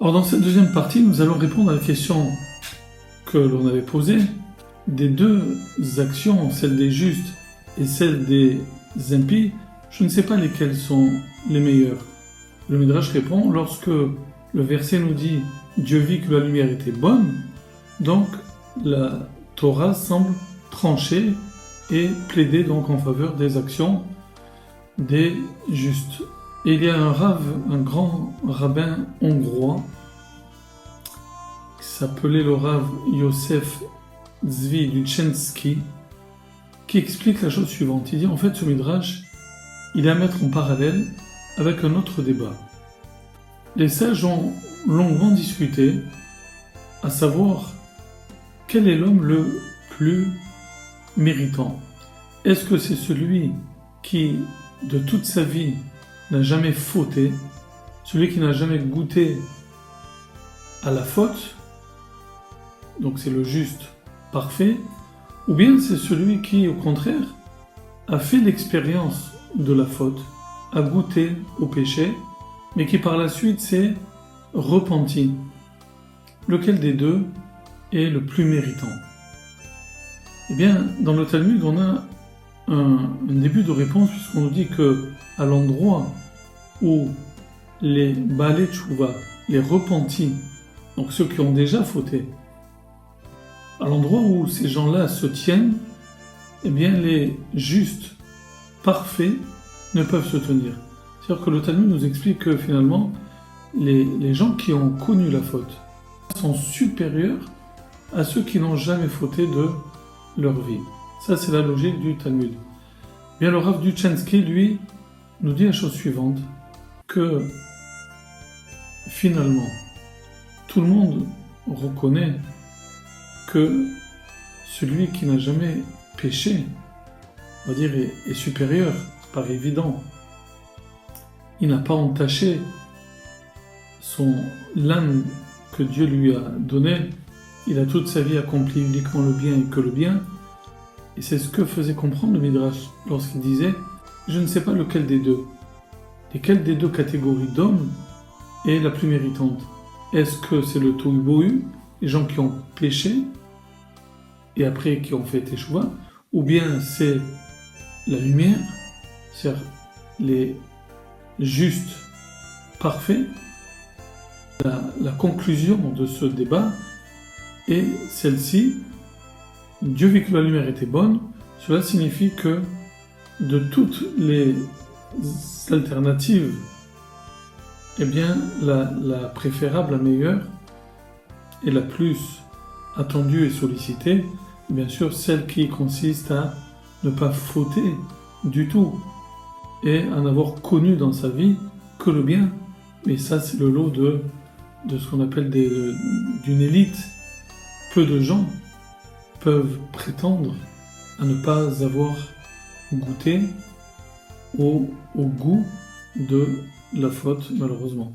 Alors dans cette deuxième partie, nous allons répondre à la question que l'on avait posée des deux actions, celle des justes et celle des impies. Je ne sais pas lesquelles sont les meilleures. Le Midrash répond, lorsque le verset nous dit « Dieu vit que la lumière était bonne », donc la Torah semble trancher et plaider donc en faveur des actions des justes. Et il y a un grand rabbin hongrois, qui s'appelait le Rav Yosef Zvi Luchenski, qui explique la chose suivante. Il dit en fait ce Midrash, il est à mettre en parallèle avec un autre débat. Les sages ont longuement discuté, à savoir quel est l'homme le plus méritant. Est-ce que c'est celui qui, de toute sa vie, n'a jamais fauté, celui qui n'a jamais goûté à la faute, donc c'est le juste parfait, ou bien c'est celui qui, au contraire, a fait l'expérience de la faute, a goûté au péché, mais qui par la suite s'est repenti. Lequel des deux est le plus méritant? Eh bien, dans le Talmud, on a un début de réponse, puisqu'on nous dit que à l'endroit où les Baalei Tchouva, les repentis, donc ceux qui ont déjà fauté, à l'endroit où ces gens-là se tiennent, eh bien les justes, parfaits, ne peuvent se tenir. C'est-à-dire que le Talmud nous explique que finalement, les gens qui ont connu la faute sont supérieurs à ceux qui n'ont jamais fauté de leur vie. Ça, c'est la logique du Talmud. Bien, le Rav Luchenski, lui, nous dit la chose suivante, que finalement, tout le monde reconnaît que celui qui n'a jamais péché, on va dire, est supérieur, c'est pas évident. Il n'a pas entaché l'âme que Dieu lui a donnée. Il a toute sa vie accompli uniquement le bien et que le bien. Et c'est ce que faisait comprendre le Midrash lorsqu'il disait « Je ne sais pas lequel des deux. Lesquelles des deux catégories d'hommes est la plus méritante? Est-ce que c'est le tohu bohu, les gens qui ont péché et après qui ont fait teshuva, ou bien c'est la lumière, c'est-à-dire les justes parfaits? La conclusion de ce débat est celle-ci. Dieu vit que la lumière était bonne, cela signifie que de toutes les alternatives, eh bien la préférable, la meilleure et la plus attendue et sollicitée, bien sûr celle qui consiste à ne pas fauter du tout et à n'avoir connu dans sa vie que le bien. Mais ça c'est le lot de ce qu'on appelle d'une élite. Peu de gens peuvent prétendre à ne pas avoir goûté au goût de la faute, malheureusement.